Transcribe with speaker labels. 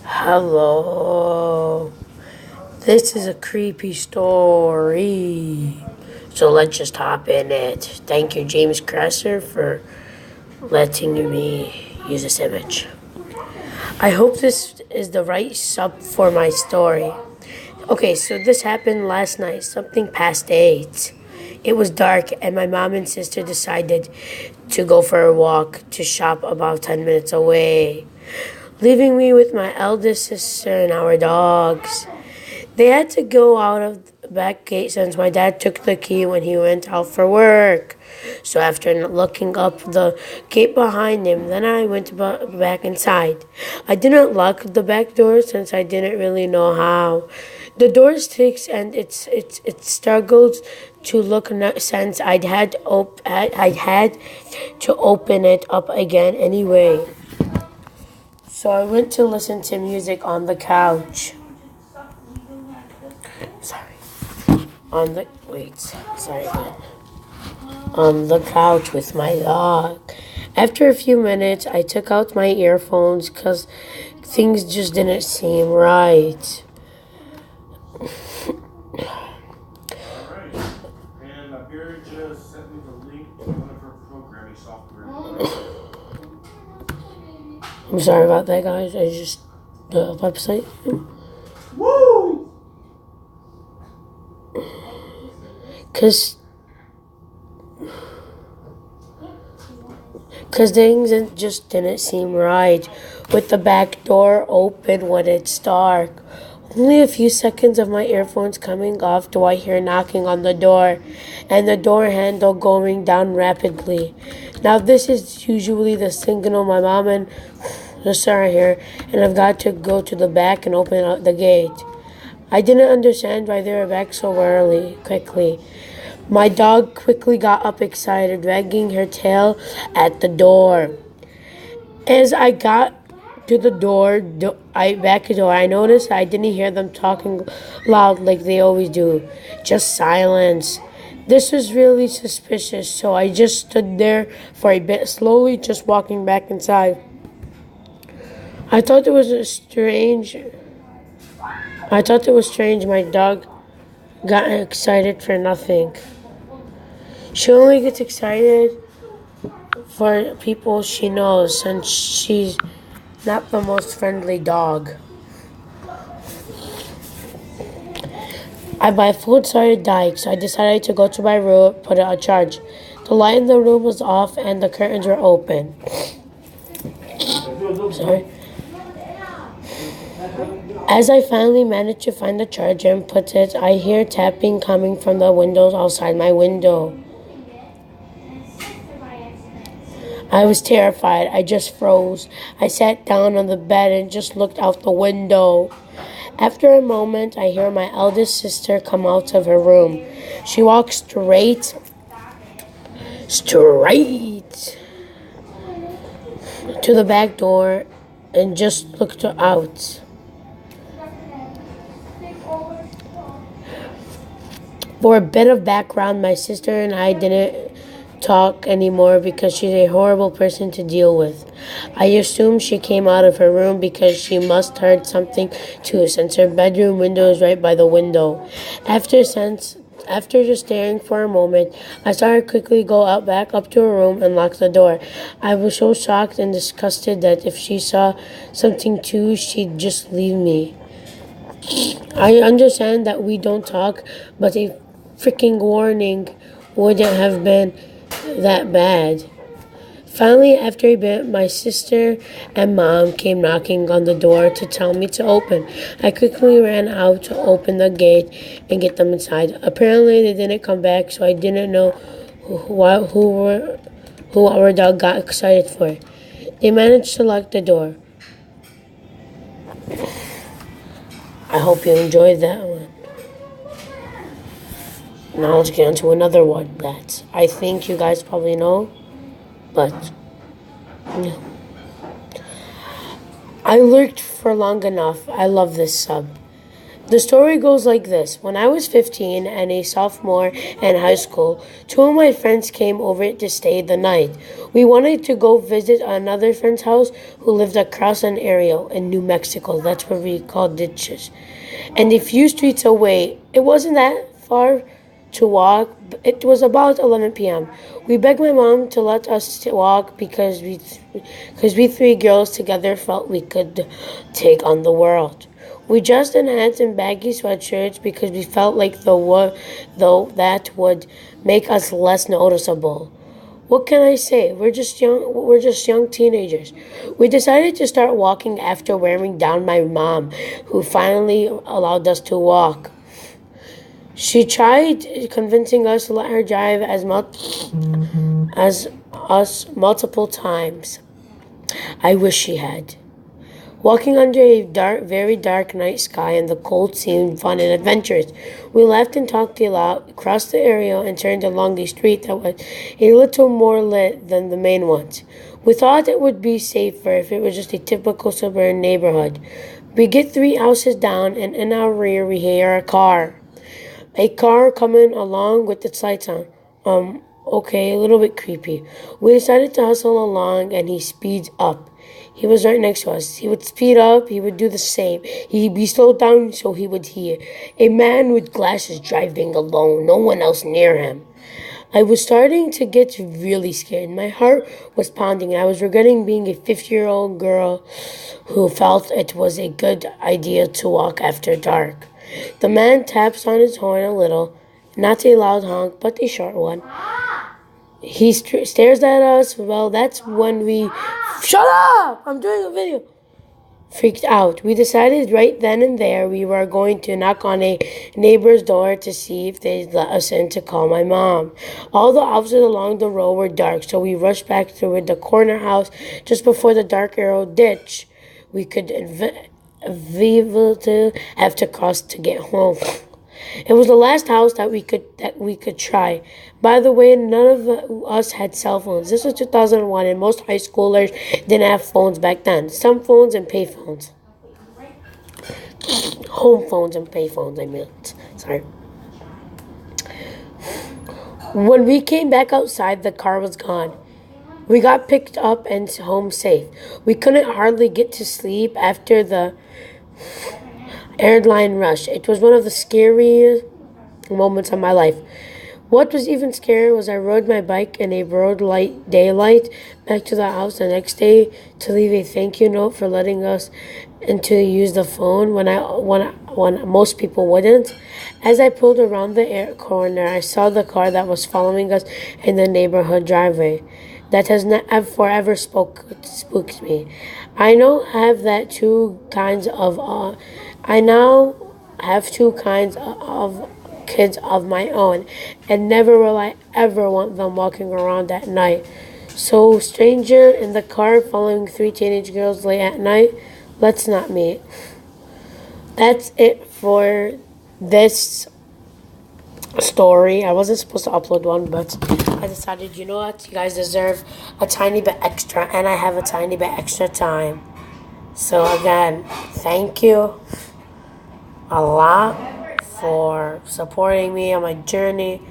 Speaker 1: Hello. This is a creepy story. So let's just hop in it. Thank you, James Cresser, for letting me use this image. I hope this is the right sub for my story. Okay, so this happened last night, something past 8. It was dark, and my mom and sister decided to go for a walk to shop about 10 minutes away, leaving me with my eldest sister and our dogs. They had to go out of the back gate since my dad took the key when he went out for work. So after looking up the gate behind him, then I went back inside. I didn't lock the back door since I didn't really know how. The door sticks and it struggled to look since I'd had to open it up again anyway. So I went to listen to music on the couch. Sorry. Sorry again. On the couch with my dog. After a few minutes, I took out my earphones because things just didn't seem right.
Speaker 2: And Barry just sent me the link to one of her programming software.
Speaker 1: I'm sorry about that, guys. The website.
Speaker 2: Woo!
Speaker 1: Cause things just didn't seem right with the back door open when it's dark. Only a few seconds of my earphones coming off do I hear knocking on the door and the door handle going down rapidly. Now this is usually the signal my mom and sister are here, and I've got to go to the back and open up the gate. I didn't understand why they were back so quickly. My dog quickly got up excited, wagging her tail at the door. As I got to the back door, I noticed I didn't hear them talking loud like they always do. Just silence. This was really suspicious, so I just stood there for a bit, slowly just walking back inside. I thought it was strange my dog got excited for nothing. She only gets excited for people she knows, since she's not the most friendly dog. My phone started dying, so I decided to go to my room, put it on charge. The light in the room was off and the curtains were open. Sorry. As I finally managed to find the charger and put it, I hear tapping coming from the windows outside my window. I was terrified. I just froze. I sat down on the bed and just looked out the window. After a moment, I hear my eldest sister come out of her room. She walks straight to the back door and just looked out. For a bit of background, my sister and I didn't talk anymore because she's a horrible person to deal with. I assume she came out of her room because she must heard something too, since her bedroom window is right by the window. After just staring for a moment, I saw her quickly go back up to her room and lock the door. I was so shocked and disgusted that if she saw something too, she'd just leave me. I understand that we don't talk, but a freaking warning wouldn't have been that bad. Finally, after a bit, my sister and mom came knocking on the door to tell me to open. I quickly ran out to open the gate and get them inside. Apparently, they didn't come back, so I didn't know who our dog got excited for. They managed to lock the door. I hope you enjoyed that one. Now let's get on to another one that I think you guys probably know, but no. I lurked for long enough. I love this sub. The story goes like this. When I was 15 and a sophomore in high school, two of my friends came over to stay the night. We wanted to go visit another friend's house who lived across an area in New Mexico. That's what we call ditches. And a few streets away. It wasn't that far to walk. It was about 11 p.m. We begged my mom to let us walk because we three girls together felt we could take on the world. We dressed in hats and baggy sweatshirts because we felt like though that would make us less noticeable. What can I say? We're just young teenagers. We decided to start walking after wearing down my mom, who finally allowed us to walk. She tried convincing us to let her drive as us multiple times. I wish she had. Walking under a very dark night sky in the cold seemed fun and adventurous. We laughed and talked a lot, crossed the area, and turned along a street that was a little more lit than the main ones. We thought it would be safer if it was just a typical suburban neighborhood. We get three houses down, and in our rear we hear a car. A car coming along with its lights on. Okay, a little bit creepy. We decided to hustle along, and he speeds up. He was right next to us. He would speed up, he would do the same. He'd be slowed down so he would hear. A man with glasses driving alone, no one else near him. I was starting to get really scared. My heart was pounding, and I was regretting being a 50-year-old girl who felt it was a good idea to walk after dark. The man taps on his horn a little, not a loud honk, but a short one. He stares at us. Well, that's when we... Shut up! I'm doing a video. Freaked out. We decided right then and there we were going to knock on a neighbor's door to see if they'd let us in to call my mom. All the houses along the road were dark, so we rushed back toward the corner house just before the dark arrow ditch we could have to cross to get home. It was the last house that we could try. By the way, none of us had cell phones. This was 2001, and most high schoolers didn't have phones back then. Some phones and pay phones. Home phones and pay phones, I meant. Sorry. When we came back outside, the car was gone. We got picked up and home safe. We couldn't hardly get to sleep after the airline rush. It was one of the scariest moments of my life. What was even scarier was I rode my bike in a broad light daylight back to the house the next day to leave a thank you note for letting us and to use the phone when most people wouldn't. As I pulled around the corner, I saw the car that was following us in the neighborhood driveway. That has forever spooked me. I now have two kinds of kids of my own, and never will I ever want them walking around at night. So, stranger in the car following three teenage girls late at night, let's not meet. That's it for this story. I wasn't supposed to upload one, but I decided, you know what, you guys deserve a tiny bit extra, and I have a tiny bit extra time. So again, thank you a lot for supporting me on my journey.